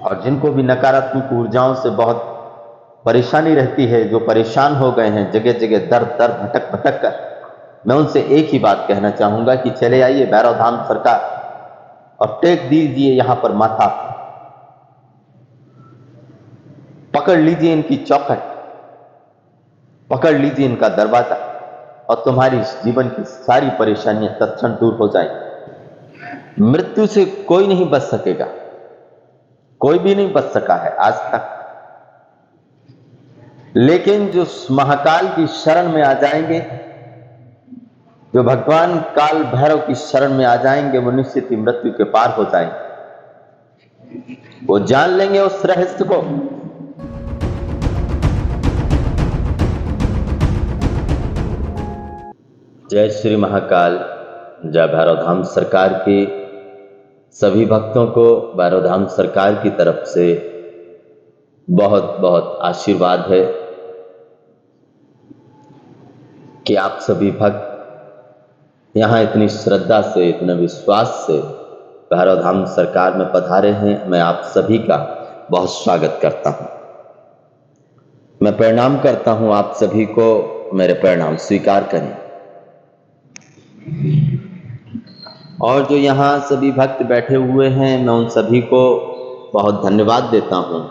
और जिनको भी नकारात्मक ऊर्जाओं से बहुत परेशानी रहती है, जो परेशान हो गए हैं जगह जगह दर दर भटक भटक कर, मैं उनसे एक ही बात कहना चाहूंगा कि चले आइए भैरव धाम सरकार और टेक दीजिए यहां पर माथा, पकड़ लीजिए इनकी चौखट, पकड़ लीजिए इनका दरवाजा और तुम्हारी जीवन की सारी परेशानियां तत्क्षण दूर हो जाएंगी। मृत्यु से कोई नहीं बच सकेगा, कोई भी नहीं बच सका है आज तक, लेकिन जो महाकाल की शरण में आ जाएंगे, जो भगवान काल भैरव की शरण में आ जाएंगे, वो निश्चित ही मृत्यु के पार हो जाएंगे, वो जान लेंगे उस रहस्य को। जय श्री महाकाल। जय भैरव धाम सरकार के सभी भक्तों को भैरव धाम सरकार की तरफ से बहुत बहुत आशीर्वाद है कि आप सभी भक्त यहाँ इतनी श्रद्धा से, इतने विश्वास से भैरव धाम सरकार में पधारे हैं। मैं आप सभी का बहुत स्वागत करता हूँ। मैं प्रणाम करता हूँ आप सभी को, मेरे प्रणाम स्वीकार करें। और जो यहाँ सभी भक्त बैठे हुए हैं, मैं उन सभी को बहुत धन्यवाद देता हूँ।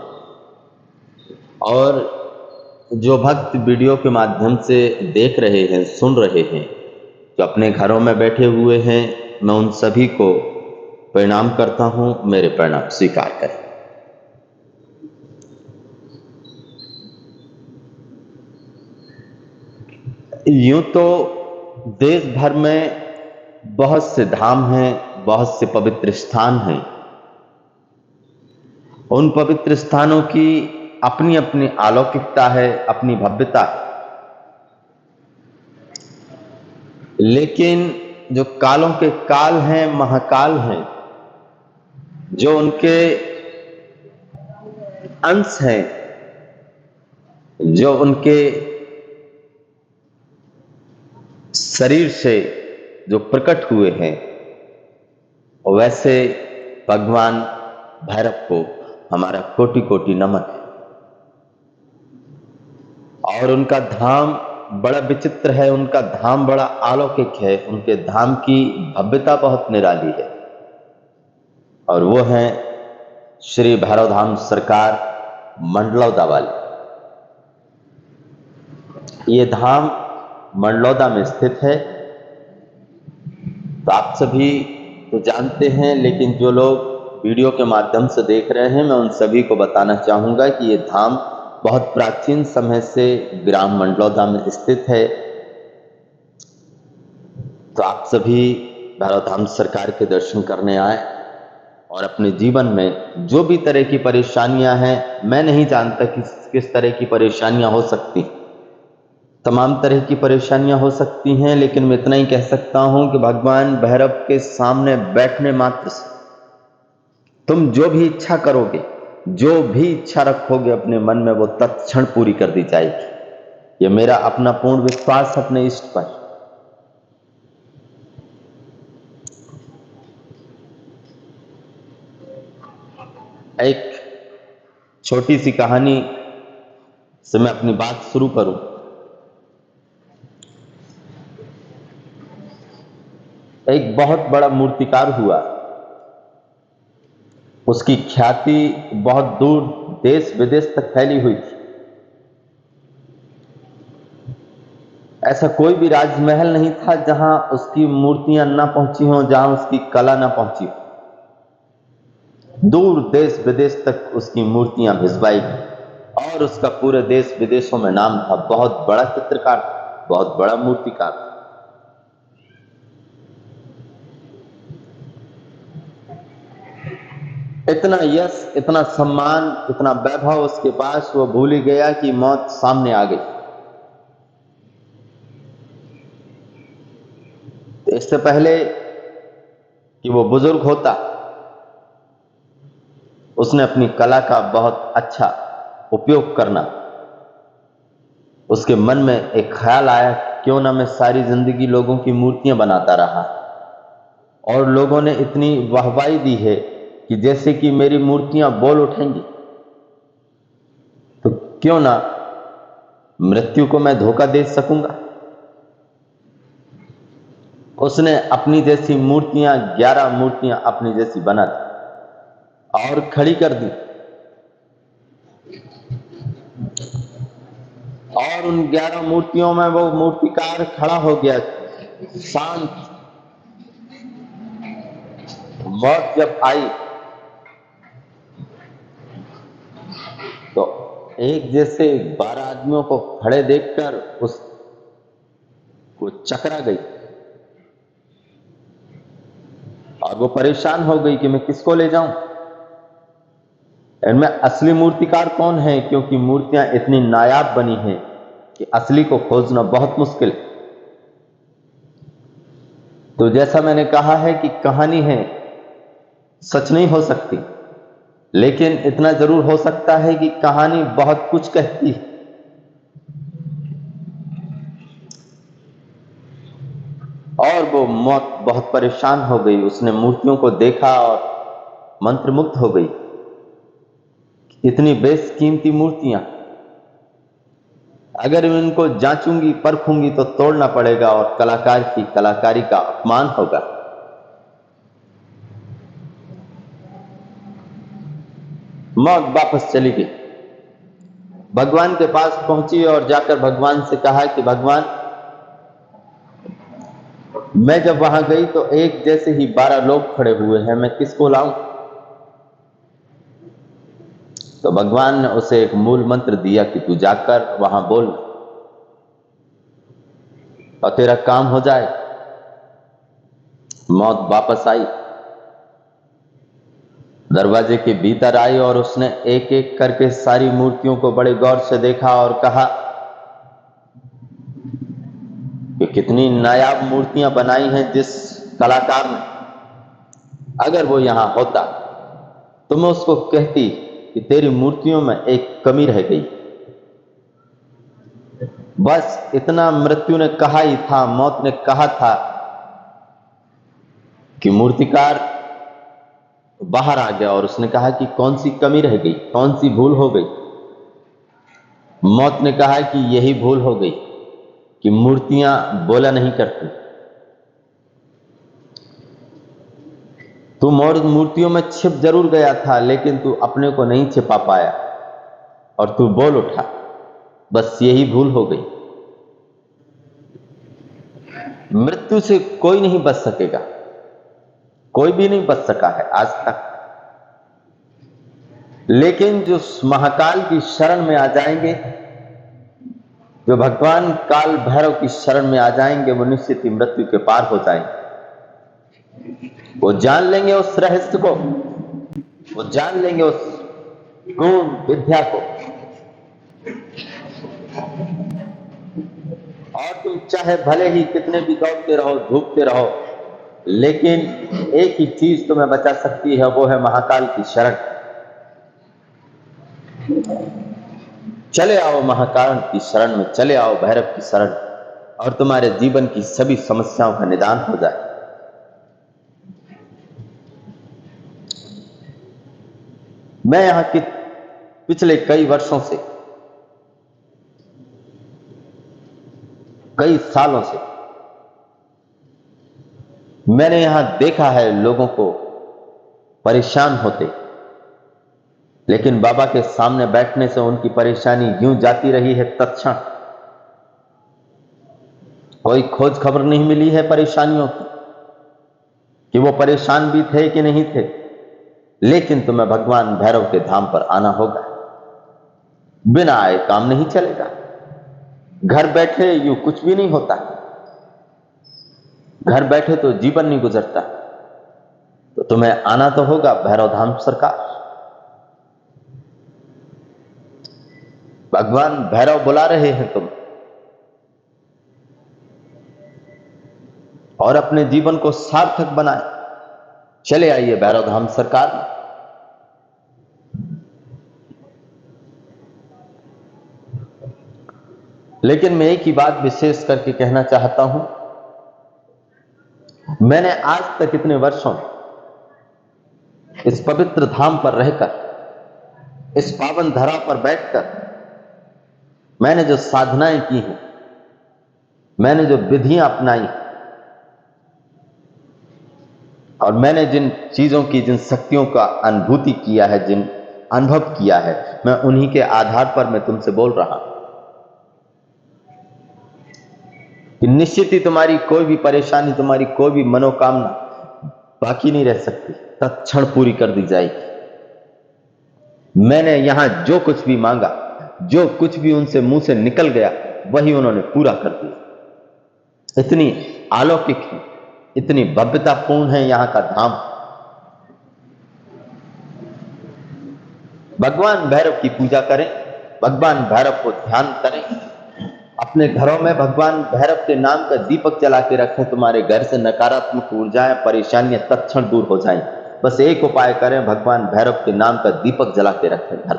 और जो भक्त वीडियो के माध्यम से देख रहे हैं, सुन रहे हैं, जो अपने घरों में बैठे हुए हैं, मैं उन सभी को प्रणाम करता हूँ, मेरे प्रणाम स्वीकार करें। यूं तो देश भर में बहुत से धाम हैं, बहुत से पवित्र स्थान हैं। उन पवित्र स्थानों की अपनी अपनी अलौकिकता है, अपनी भव्यता है। लेकिन जो कालों के काल हैं, महाकाल हैं, जो उनके अंश हैं, जो उनके शरीर से जो प्रकट हुए हैं, वैसे भगवान भैरव को हमारा कोटि कोटि नमन है। और उनका धाम बड़ा विचित्र है, उनका धाम बड़ा अलौकिक है, उनके धाम की भव्यता बहुत निराली है। और वो है श्री भैरव धाम सरकार मंडलौदा वाले। ये धाम मंडलौदा में स्थित है। तो आप सभी तो जानते हैं, लेकिन जो लोग वीडियो के माध्यम से देख रहे हैं, मैं उन सभी को बताना चाहूंगा कि ये धाम बहुत प्राचीन समय से ग्राम मंडलौदा में स्थित है। तो आप सभी भैरव धाम सरकार के दर्शन करने आए और अपने जीवन में जो भी तरह की परेशानियां हैं, मैं नहीं जानता कि किस तरह की परेशानियां हो सकती, तमाम तरह की परेशानियां हो सकती हैं, लेकिन मैं इतना ही कह सकता हूं कि भगवान भैरव के सामने बैठने मात्र से तुम जो भी इच्छा करोगे, जो भी इच्छा रखोगे अपने मन में, वो तत्क्षण पूरी कर दी जाएगी। ये मेरा अपना पूर्ण विश्वास अपने इष्ट पर। एक छोटी सी कहानी से मैं अपनी बात शुरू करूं। एक बहुत बड़ा मूर्तिकार हुआ, उसकी ख्याति बहुत दूर देश विदेश तक फैली हुई थी। ऐसा कोई भी राजमहल नहीं था जहां उसकी मूर्तियां ना पहुंची हों, जहां उसकी कला ना पहुंची हो। दूर देश विदेश तक उसकी मूर्तियां भिजवाई गई और उसका पूरे देश विदेशों में नाम था। बहुत बड़ा चित्रकार, बहुत बड़ा मूर्तिकार था। इतना यश, इतना सम्मान, इतना वैभव उसके पास, वो भूल ही गया कि मौत सामने आ गई। तो इससे पहले कि वो बुजुर्ग होता, उसने अपनी कला का बहुत अच्छा उपयोग करना, उसके मन में एक ख्याल आया, क्यों ना मैं सारी जिंदगी लोगों की मूर्तियां बनाता रहा और लोगों ने इतनी वाहवाही दी है, कि जैसे कि मेरी मूर्तियां बोल उठेंगी, तो क्यों ना मृत्यु को मैं धोखा दे सकूंगा। उसने अपनी जैसी मूर्तियां, 11 मूर्तियां अपनी जैसी बना दी और खड़ी कर दी, और उन 11 मूर्तियों में वो मूर्तिकार खड़ा हो गया शांत। मौत जब आई तो एक जैसे 12 आदमियों को खड़े देखकर उसको चकरा गई और वो परेशान हो गई कि मैं किसको ले जाऊं। इनमें असली मूर्तिकार कौन है, क्योंकि मूर्तियां इतनी नायाब बनी हैं कि असली को खोजना बहुत मुश्किल है। तो जैसा मैंने कहा है कि कहानी है, सच नहीं हो सकती, लेकिन इतना जरूर हो सकता है कि कहानी बहुत कुछ कहती है। और वो मौत बहुत परेशान हो गई, उसने मूर्तियों को देखा और मंत्रमुग्ध हो गई। इतनी बेशकीमती मूर्तियां, अगर इनको जांचूंगी परखूंगी तो तोड़ना पड़ेगा और कलाकार की कलाकारी का अपमान होगा। मौत वापस चली गई, भगवान के पास पहुंची और जाकर भगवान से कहा कि भगवान, मैं जब वहां गई तो एक जैसे ही 12 लोग खड़े हुए हैं, मैं किसको लाऊं। तो भगवान ने उसे एक मूल मंत्र दिया कि तू जाकर वहां बोल और तेरा काम हो जाए। मौत वापस आई, दरवाजे के भीतर आई और उसने एक एक करके सारी मूर्तियों को बड़े गौर से देखा और कहा कि कितनी नायाब मूर्तियां बनाई हैं जिस कलाकार ने। अगर वो यहां होता तो मैं उसको कहती कि तेरी मूर्तियों में एक कमी रह गई। बस इतना मृत्यु ने कहा ही था, मौत ने कहा था कि मूर्तिकार बाहर आ गया और उसने कहा कि कौन सी कमी रह गई, कौन सी भूल हो गई। मौत ने कहा कि यही भूल हो गई कि मूर्तियां बोला नहीं करती। तू मूर्तियों में छिप जरूर गया था, लेकिन तू अपने को नहीं छिपा पाया और तू बोल उठा। बस यही भूल हो गई। मृत्यु से कोई नहीं बच सकेगा, कोई भी नहीं बच सका है आज तक, लेकिन जो महाकाल की शरण में आ जाएंगे, जो भगवान काल भैरव की शरण में आ जाएंगे, वो निश्चित ही मृत्यु के पार हो जाएंगे। वो जान लेंगे उस रहस्य को, वो जान लेंगे उस गुण विद्या को। और तुम चाहे भले ही कितने भी दौड़ते रहो, धूपते रहो, लेकिन एक ही चीज तुम्हें बचा सकती है, वो है महाकाल की शरण। चले आओ महाकाल की शरण में, चले आओ भैरव की शरण, और तुम्हारे जीवन की सभी समस्याओं का निदान हो जाए। मैं यहां के पिछले कई वर्षों से, कई सालों से मैंने यहां देखा है लोगों को परेशान होते, लेकिन बाबा के सामने बैठने से उनकी परेशानी यूं जाती रही है तत्क्षण। कोई खोज खबर नहीं मिली है परेशानियों की कि वो परेशान भी थे कि नहीं थे, लेकिन तुम्हें भगवान भैरव के धाम पर आना होगा। बिना आए काम नहीं चलेगा, घर बैठे यूं कुछ भी नहीं होता, घर बैठे तो जीवन नहीं गुजरता। तो तुम्हें आना तो होगा भैरव धाम सरकार। भगवान भैरव बुला रहे हैं तुम, और अपने जीवन को सार्थक बनाए। चले आइए भैरव धाम सरकार में। लेकिन मैं एक ही बात विशेष करके कहना चाहता हूं, मैंने आज तक इतने वर्षों में इस पवित्र धाम पर रहकर, इस पावन धरा पर बैठकर मैंने जो साधनाएं की हैं, मैंने जो विधियां अपनाई और मैंने जिन चीजों की, जिन शक्तियों का अनुभूति किया है, जिन अनुभव किया है, मैं उन्हीं के आधार पर मैं तुमसे बोल रहा हूं कि निश्चित ही तुम्हारी कोई भी परेशानी, तुम्हारी कोई भी मनोकामना बाकी नहीं रह सकती, तत्क्षण पूरी कर दी जाएगी। मैंने यहां जो कुछ भी मांगा, जो कुछ भी उनसे मुंह से निकल गया, वही उन्होंने पूरा कर दिया। इतनी अलौकिक है, इतनी भव्यतापूर्ण है यहां का धाम। भगवान भैरव की पूजा करें, भगवान भैरव को ध्यान करें, अपने घरों में भगवान भैरव के नाम का दीपक जला के रखें। तुम्हारे घर से नकारात्मक ऊर्जाएं, परेशानियां तत्क्षण दूर हो जाएं। बस एक उपाय करें, भगवान भैरव के नाम का दीपक जला के रखें घर।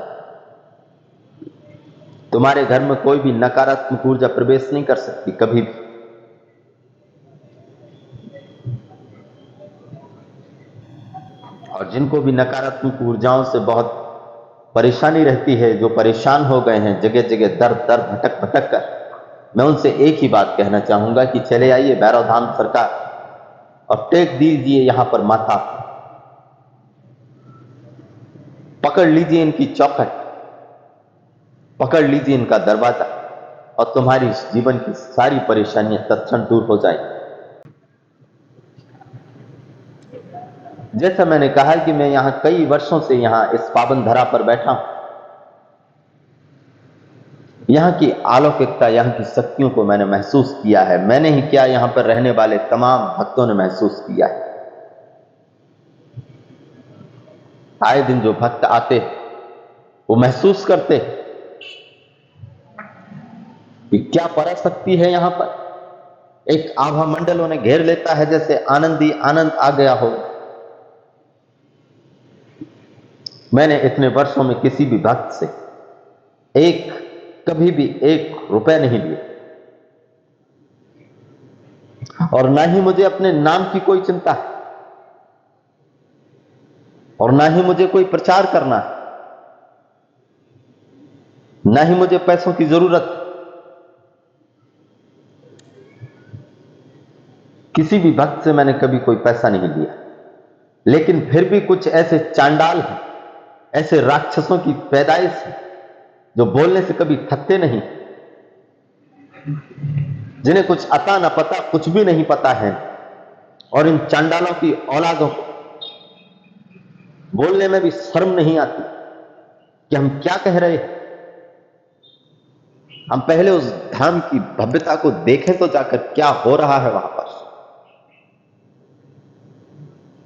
तुम्हारे घर में कोई भी नकारात्मक ऊर्जा प्रवेश नहीं कर सकती कभी भी। और जिनको भी नकारात्मक ऊर्जाओं से बहुत परेशानी रहती है, जो परेशान हो गए हैं जगह जगह दर्द दर्द भटक भटक कर, मैं उनसे एक ही बात कहना चाहूंगा कि चले आइए भैरव धाम सरकार और टेक दीजिए यहां पर माथा, पकड़ लीजिए इनकी चौखट, पकड़ लीजिए इनका दरवाजा और तुम्हारी जीवन की सारी परेशानियां तत्क्षण दूर हो जाएंगी। जैसा मैंने कहा कि मैं यहां कई वर्षों से यहां इस पावन धरा पर बैठा हूं, यहां की अलौकिकता, यहां की शक्तियों को मैंने महसूस किया है। मैंने ही क्या, यहां पर रहने वाले तमाम भक्तों ने महसूस किया है। आए दिन जो भक्त आते वो महसूस करते कि क्या पराशक्ति है यहां पर। एक आभा मंडल उन्हें घेर लेता है, जैसे आनंद ही आनंद आ गया हो। मैंने इतने वर्षों में किसी भी भक्त से कभी भी 1 रुपए नहीं लिए, और ना ही मुझे अपने नाम की कोई चिंता है, और ना ही मुझे कोई प्रचार करना है, ना ही मुझे पैसों की जरूरत। किसी भी भक्त से मैंने कभी कोई पैसा नहीं लिया, लेकिन फिर भी कुछ ऐसे चांडाल हैं, ऐसे राक्षसों की पैदाइश है जो बोलने से कभी थकते नहीं, जिन्हें कुछ अता न पता, कुछ भी नहीं पता है। और इन चांडालों की औलादों को बोलने में भी शर्म नहीं आती कि हम क्या कह रहे हैं। हम पहले उस धाम की भव्यता को देखें तो जाकर क्या हो रहा है वहां पर।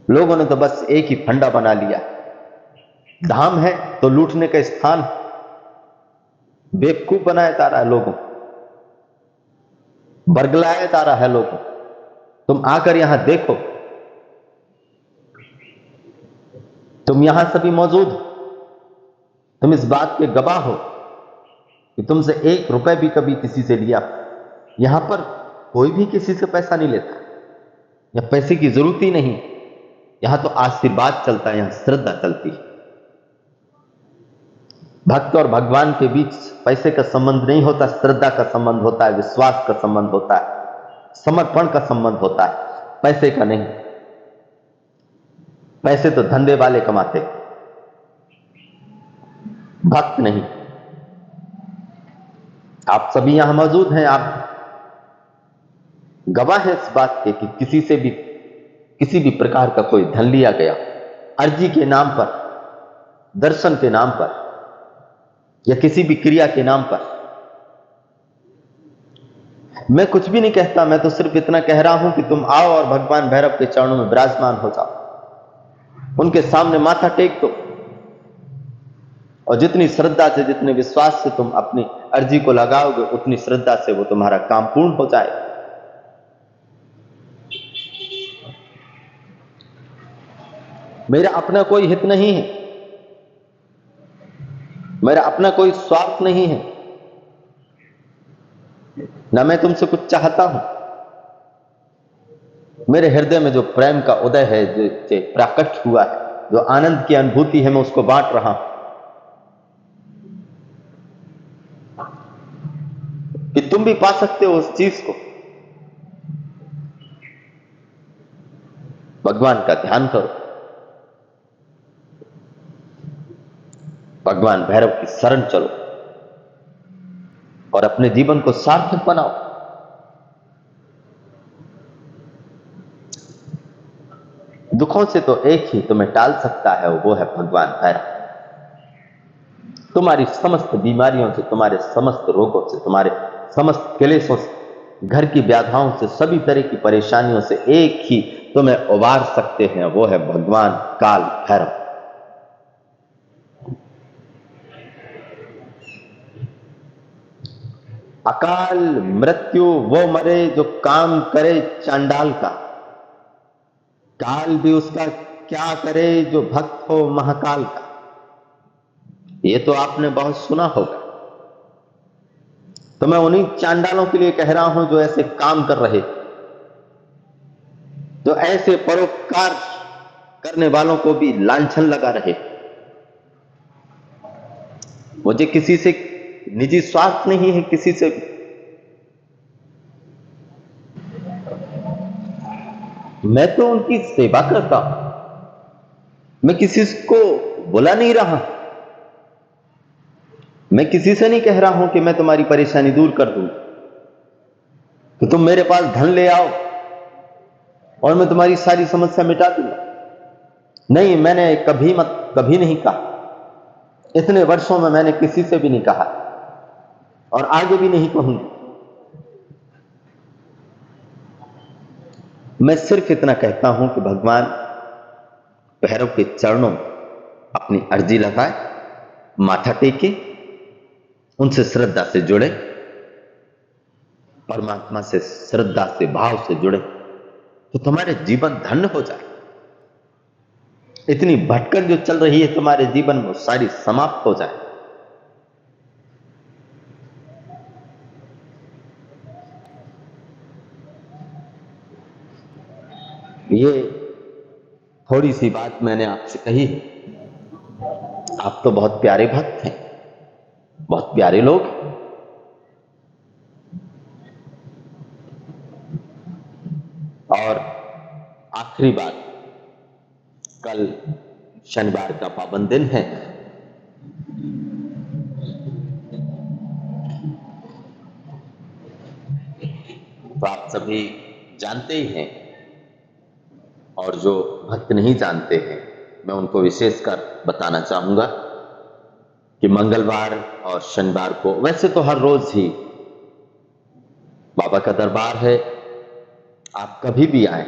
लोगों ने तो बस एक ही फंडा बना लिया, धाम है तो लूटने का स्थान। बेवकूफ बनाया जा रहा है लोगों को, बरगलाया जा रहा है लोगों। तुम आकर यहां देखो, तुम यहां सभी मौजूद हो, तुम इस बात के गवाह हो कि तुमसे 1 रुपए भी कभी किसी से लिया। यहां पर कोई भी किसी से पैसा नहीं लेता, या पैसे की जरूरत ही नहीं। यहां तो आशीर्वाद चलता है, यहां श्रद्धा चलती है। भक्त और भगवान के बीच पैसे का संबंध नहीं होता, श्रद्धा का संबंध होता है, विश्वास का संबंध होता है, समर्पण का संबंध होता है, पैसे का नहीं। पैसे तो धंधे वाले कमाते, भक्त नहीं। आप सभी यहां मौजूद हैं, आप गवाह हैं इस बात के कि किसी भी प्रकार का कोई धन लिया गया अर्जी के नाम पर, दर्शन के नाम पर, या किसी भी क्रिया के नाम पर। मैं कुछ भी नहीं कहता, मैं तो सिर्फ इतना कह रहा हूं कि तुम आओ और भगवान भैरव के चरणों में विराजमान हो जाओ, उनके सामने माथा टेक दो, और जितनी श्रद्धा से, जितने विश्वास से तुम अपनी अर्जी को लगाओगे, उतनी श्रद्धा से वो तुम्हारा काम पूर्ण हो जाए। मेरा अपना कोई हित नहीं है, मेरा अपना कोई स्वार्थ नहीं है, ना मैं तुमसे कुछ चाहता हूं। मेरे हृदय में जो प्रेम का उदय है, जो प्राकट हुआ है, जो आनंद की अनुभूति है मैं उसको बांट रहा हूं, कि तुम भी पा सकते हो उस चीज को। भगवान का ध्यान करो, भगवान भैरव की शरण चलो और अपने जीवन को सार्थक बनाओ। दुखों से तो एक ही तुम्हें टाल सकता है, वो है भगवान भैरव। तुम्हारी समस्त बीमारियों से, तुम्हारे समस्त रोगों से, तुम्हारे समस्त क्लेशों से, घर की व्याधाओं से, सभी तरह की परेशानियों से एक ही तुम्हें उबार सकते हैं, वो है भगवान काल भैरव। अकाल मृत्यु वो मरे जो काम करे चांडाल का, काल भी उसका क्या करे जो भक्त हो महाकाल का। ये तो आपने बहुत सुना होगा। तो मैं उन्हीं चांडालों के लिए कह रहा हूं जो ऐसे काम कर रहे, जो ऐसे परोपकार करने वालों को भी लांछन लगा रहे। मुझे किसी से निजी स्वार्थ नहीं है, किसी से मैं तो उनकी सेवा करता हूं। मैं किसी को बुला नहीं रहा, मैं किसी से नहीं कह रहा हूं कि मैं तुम्हारी परेशानी दूर कर दूं, कि तुम मेरे पास धन ले आओ और मैं तुम्हारी सारी समस्या मिटा दूंगा। नहीं, मैंने कभी नहीं कहा। इतने वर्षों में मैंने किसी से भी नहीं कहा और आगे भी नहीं कहूंगा। मैं सिर्फ इतना कहता हूं कि भगवान भैरव के चरणों में अपनी अर्जी लगाए, माथा टेके, उनसे श्रद्धा से जुड़े, परमात्मा से श्रद्धा से, भाव से जुड़े, तो तुम्हारे जीवन धन्य हो जाए। इतनी भटकन जो चल रही है तुम्हारे जीवन में, सारी समाप्त हो जाए। ये थोड़ी सी बात मैंने आपसे कही है। आप तो बहुत प्यारे भक्त हैं, बहुत प्यारे लोग। और आखिरी बात, कल शनिवार का पावन दिन है। तो आप सभी जानते ही हैं, और जो भक्त नहीं जानते हैं मैं उनको विशेषकर बताना चाहूंगा कि मंगलवार और शनिवार को, वैसे तो हर रोज ही बाबा का दरबार है, आप कभी भी आए,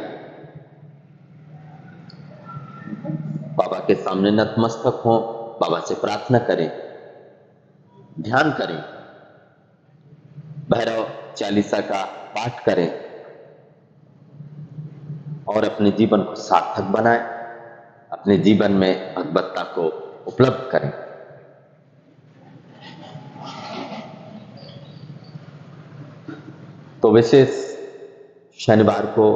बाबा के सामने नतमस्तक हो, बाबा से प्रार्थना करें, ध्यान करें, भैरव चालीसा का पाठ करें और अपने जीवन को सार्थक बनाएं, अपने जीवन में भगवत्ता को उपलब्ध करें। तो विशेष शनिवार को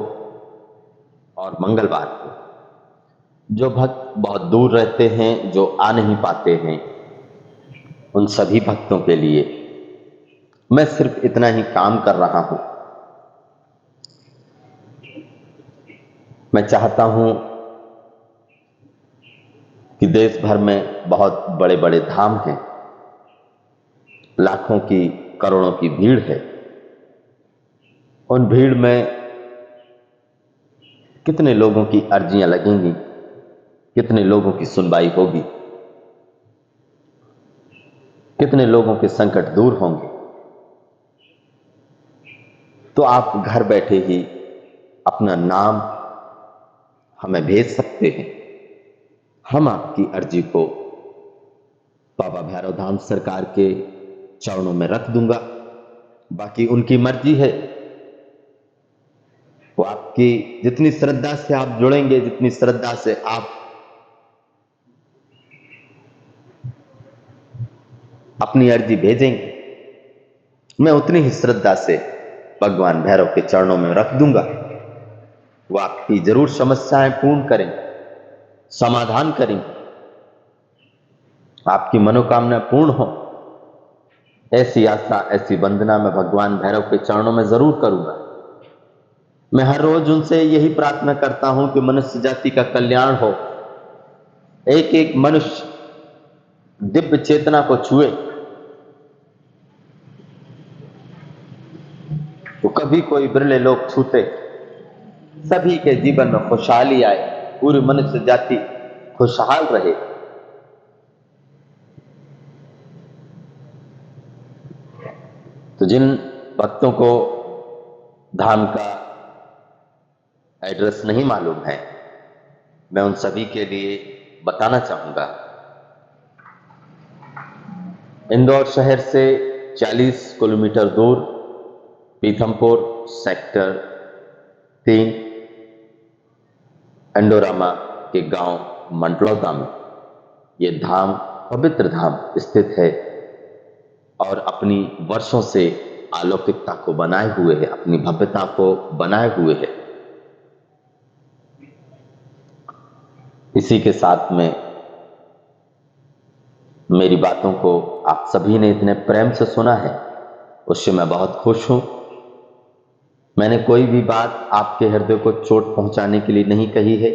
और मंगलवार को जो भक्त बहुत दूर रहते हैं, जो आ नहीं पाते हैं, उन सभी भक्तों के लिए मैं सिर्फ इतना ही काम कर रहा हूं। मैं चाहता हूं कि देश भर में बहुत बड़े बड़े धाम हैं, लाखों की, करोड़ों की भीड़ है। उन भीड़ में कितने लोगों की अर्जियां लगेंगी, कितने लोगों की सुनवाई होगी, कितने लोगों के संकट दूर होंगे। तो आप घर बैठे ही अपना नाम हमें भेज सकते हैं, हम आपकी अर्जी को बाबा भैरव धाम सरकार के चरणों में रख दूंगा। बाकी उनकी मर्जी है, वो आपकी जितनी श्रद्धा से आप जुड़ेंगे, जितनी श्रद्धा से आप अपनी अर्जी भेजेंगे, मैं उतनी ही श्रद्धा से भगवान भैरव के चरणों में रख दूंगा। वो आपकी जरूर समस्याएं पूर्ण करें, समाधान करेंगे, आपकी मनोकामना पूर्ण हो, ऐसी आशा, ऐसी वंदना मैं भगवान भैरव के चरणों में जरूर करूंगा। मैं हर रोज उनसे यही प्रार्थना करता हूं कि मनुष्य जाति का कल्याण हो, एक एक मनुष्य दिव्य चेतना को छुए। तो कभी कोई बिरले लोग छूते, सभी के जीवन में खुशहाली आए, पूरी मनुष्य जाति खुशहाल रहे। तो जिन भक्तों को धाम का एड्रेस नहीं मालूम है, मैं उन सभी के लिए बताना चाहूंगा। इंदौर शहर से 40 किलोमीटर दूर पीथमपुर सेक्टर 3 एंडोरामा के गांव मंडलौदा में ये धाम, पवित्र धाम स्थित है और अपनी वर्षों से अलौकिकता को बनाए हुए है, अपनी भव्यता को बनाए हुए है। इसी के साथ में मेरी बातों को आप सभी ने इतने प्रेम से सुना है, उससे मैं बहुत खुश हूं। मैंने कोई भी बात आपके हृदय को चोट पहुंचाने के लिए नहीं कही है।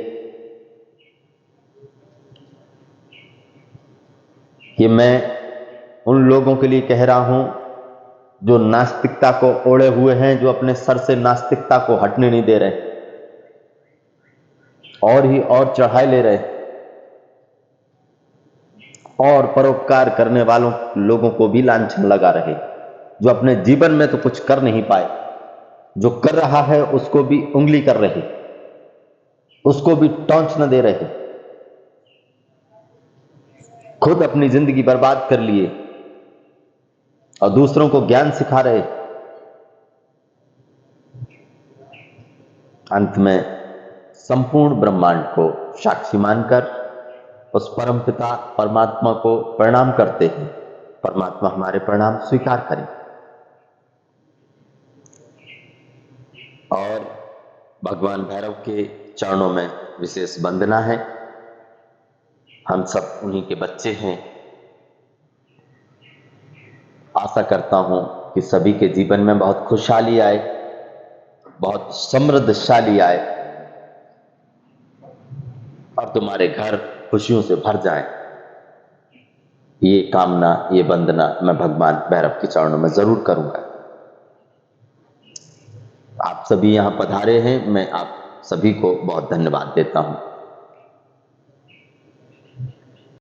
ये मैं उन लोगों के लिए कह रहा हूं जो नास्तिकता को ओढ़े हुए हैं, जो अपने सर से नास्तिकता को हटने नहीं दे रहे और ही और चढ़ाई ले रहे, और परोपकार करने वालों लोगों को भी लांछन लगा रहे, जो अपने जीवन में तो कुछ कर नहीं पाए, जो कर रहा है उसको भी उंगली कर रहे, उसको भी टॉन्च न दे रहे, खुद अपनी जिंदगी बर्बाद कर लिए और दूसरों को ज्ञान सिखा रहे। अंत में संपूर्ण ब्रह्मांड को साक्षी मानकर उस परम पिता परमात्मा को प्रणाम करते हैं। परमात्मा हमारे प्रणाम स्वीकार करें और भगवान भैरव के चरणों में विशेष वंदना है। हम सब उन्हीं के बच्चे हैं। आशा करता हूं कि सभी के जीवन में बहुत खुशहाली आए, बहुत समृद्धशाली आए और तुम्हारे घर खुशियों से भर जाए। ये कामना, ये वंदना मैं भगवान भैरव के चरणों में जरूर करूंगा। आप सभी यहां पधारे हैं, मैं आप सभी को बहुत धन्यवाद देता हूं।